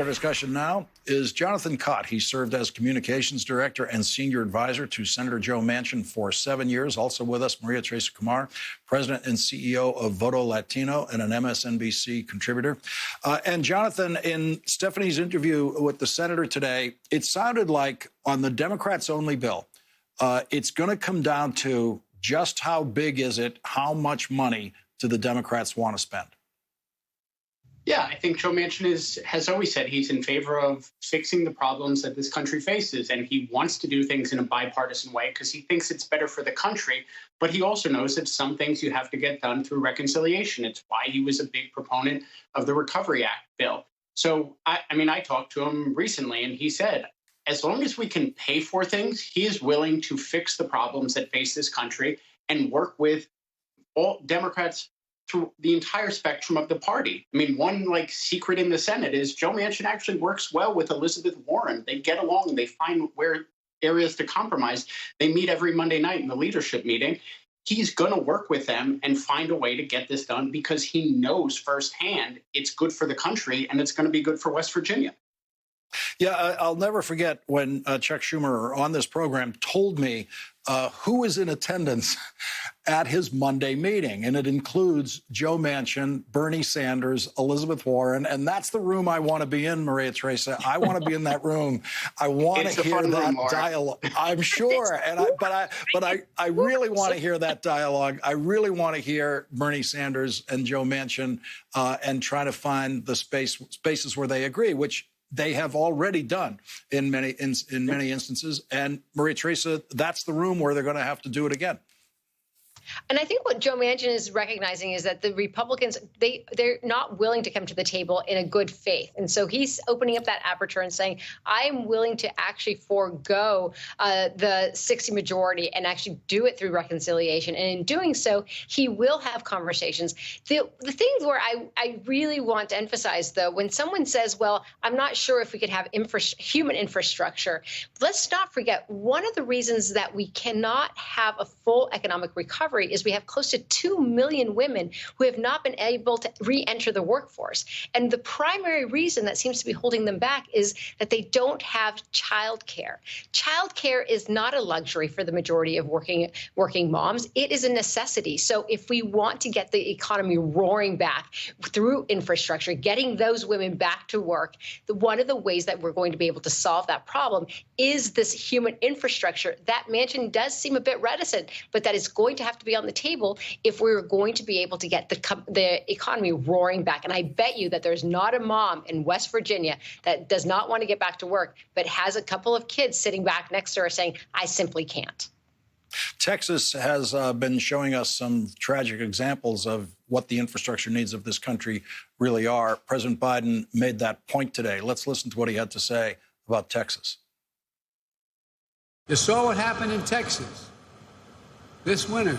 Our discussion now is Jonathan Kott. He served as communications director and senior advisor to Senator Joe Manchin for 7 years. Also with us, Maria Teresa Kumar, president and CEO of Voto Latino and an MSNBC contributor. And Jonathan, in Stephanie's interview with the senator today, it sounded like on the Democrats' only bill, it's going to come down to just how big is it, how much money do the Democrats want to spend? Yeah, I think Joe Manchin has always said he's in favor of fixing the problems that this country faces, and he wants to do things in a bipartisan way because he thinks it's better for the country. But he also knows that some things you have to get done through reconciliation. It's why he was a big proponent of the Recovery Act bill. So, I talked to him recently, and he said, as long as we can pay for things, he is willing to fix the problems that face this country and work with all Democrats through the entire spectrum of the party. One secret in the Senate is Joe Manchin actually works well with Elizabeth Warren. They get along and they find where areas to compromise. They meet every Monday night in the leadership meeting. He's going to work with them and find a way to get this done because he knows firsthand it's good for the country and it's going to be good for West Virginia. Yeah, I'll never forget when Chuck Schumer on this program told me who is in attendance at his Monday meeting. And it includes Joe Manchin, Bernie Sanders, Elizabeth Warren. And that's the room I want to be in, Maria Teresa. I want to be in that room. I want to hear that dialogue. I'm sure. But I really want to hear that dialogue. I really want to hear Bernie Sanders and Joe Manchin and try to find the spaces where they agree, which they have already done in many instances. And Maria Teresa, that's the room where they're going to have to do it again. And I think what Joe Manchin is recognizing is that the Republicans, they're not willing to come to the table in a good faith. And so he's opening up that aperture and saying, I'm willing to actually forego the 60 majority and actually do it through reconciliation. And in doing so, he will have conversations. The things where I really want to emphasize, though, when someone says, well, I'm not sure if we could have human infrastructure, let's not forget one of the reasons that we cannot have a full economic recovery is we have close to 2 million women who have not been able to re-enter the workforce. And the primary reason that seems to be holding them back is that they don't have childcare. Childcare is not a luxury for the majority of working moms. It is a necessity. So if we want to get the economy roaring back through infrastructure, getting those women back to work, one of the ways that we're going to be able to solve that problem is this human infrastructure. That Manchin does seem a bit reticent, but that is going to have to be on the table if we're going to be able to get the economy roaring back. And I bet you that there's not a mom in West Virginia that does not want to get back to work, but has a couple of kids sitting back next to her saying, I simply can't. Texas has been showing us some tragic examples of what the infrastructure needs of this country really are. President Biden made that point today. Let's listen to what he had to say about Texas. You saw what happened in Texas this winter.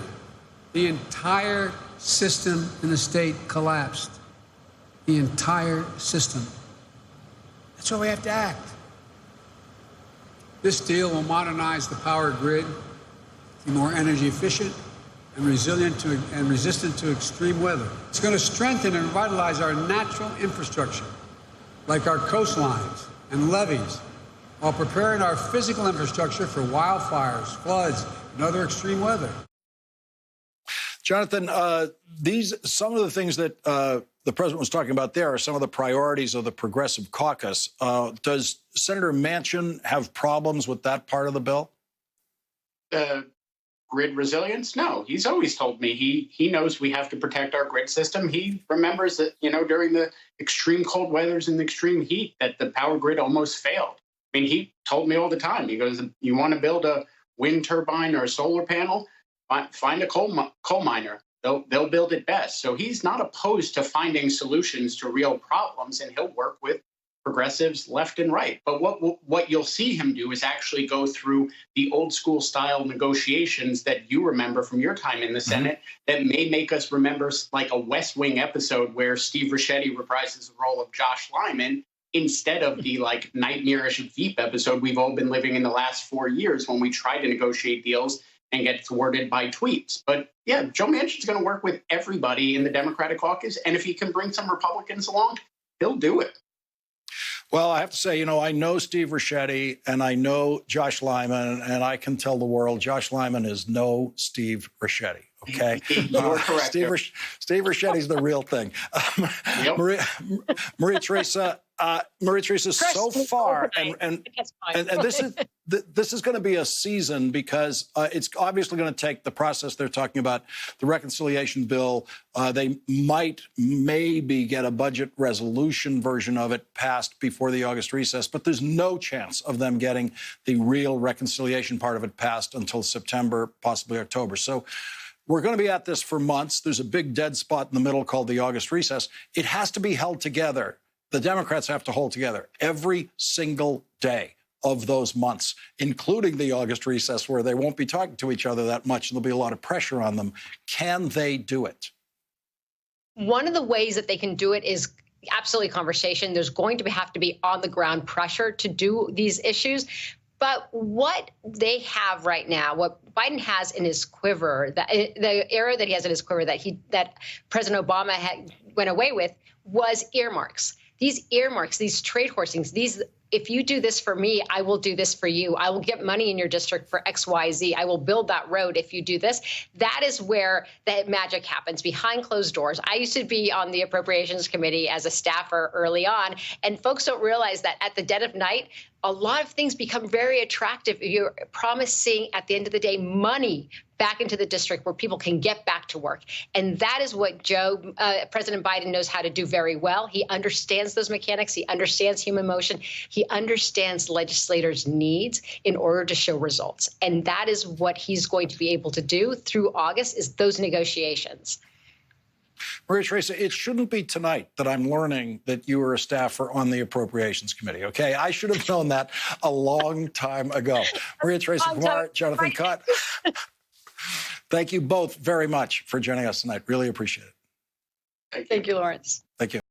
The entire system in the state collapsed. The entire system. That's why we have to act. This deal will modernize the power grid, be more energy efficient and resilient and resistant to extreme weather. It's going to strengthen and revitalize our natural infrastructure, like our coastlines and levees, while preparing our physical infrastructure for wildfires, floods, and other extreme weather. Jonathan, some of the things that the president was talking about there are some of the priorities of the Progressive Caucus. Does Senator Manchin have problems with that part of the bill? Grid resilience? No, he's always told me he knows we have to protect our grid system. He remembers that, during the extreme cold weathers and the extreme heat that the power grid almost failed. He told me all the time, he goes, you want to build a wind turbine or a solar panel? Find a coal miner. They'll build it best. So he's not opposed to finding solutions to real problems, and he'll work with progressives left and right. But what you'll see him do is actually go through the old school style negotiations that you remember from your time in the Senate that may make us remember like a West Wing episode where Steve Ricchetti reprises the role of Josh Lyman instead of the nightmarish Veep episode we've all been living in the last 4 years when we try to negotiate deals and get thwarted by tweets. But yeah, Joe Manchin's going to work with everybody in the Democratic caucus. And if he can bring some Republicans along, he'll do it. Well, I have to say, I know Steve Ricchetti and I know Josh Lyman, and I can tell the world Josh Lyman is no Steve Ricchetti. Okay, You're correct. Steve Ricchetti's the real thing. Yep. Maria Teresa, so far, and this is going to be a season because it's obviously going to take the process they're talking about, the reconciliation bill. They maybe get a budget resolution version of it passed before the August recess, but there's no chance of them getting the real reconciliation part of it passed until September, possibly October. So we're going to be at this for months. There's a big dead spot in the middle called the August recess. It has to be held together. The Democrats have to hold together every single day of those months, including the August recess, where they won't be talking to each other that much, and there'll be a lot of pressure on them. Can they do it? One of the ways that they can do it is absolutely conversation. There's going to have to be on-the-ground pressure to do these issues. But what they have right now, what Biden has in his quiver, the arrow that he has in his quiver that President Obama went away with, was earmarks. These earmarks, these trade horsings, if you do this for me, I will do this for you. I will get money in your district for X, Y, Z. I will build that road if you do this. That is where the magic happens, behind closed doors. I used to be on the Appropriations Committee as a staffer early on, and folks don't realize that at the dead of night, a lot of things become very attractive if you're promising, at the end of the day, money back into the district where people can get back to work. And that is what President Biden knows how to do very well. He understands those mechanics. He understands human motion. He understands legislators' needs in order to show results. And that is what he's going to be able to do through August, is those negotiations. Maria Teresa, it shouldn't be tonight that I'm learning that you were a staffer on the Appropriations Committee, okay? I should have known that a long time ago. Maria Teresa Kumar, Jonathan Kott, thank you both very much for joining us tonight. Really appreciate it. Thank you, Lawrence. Thank you.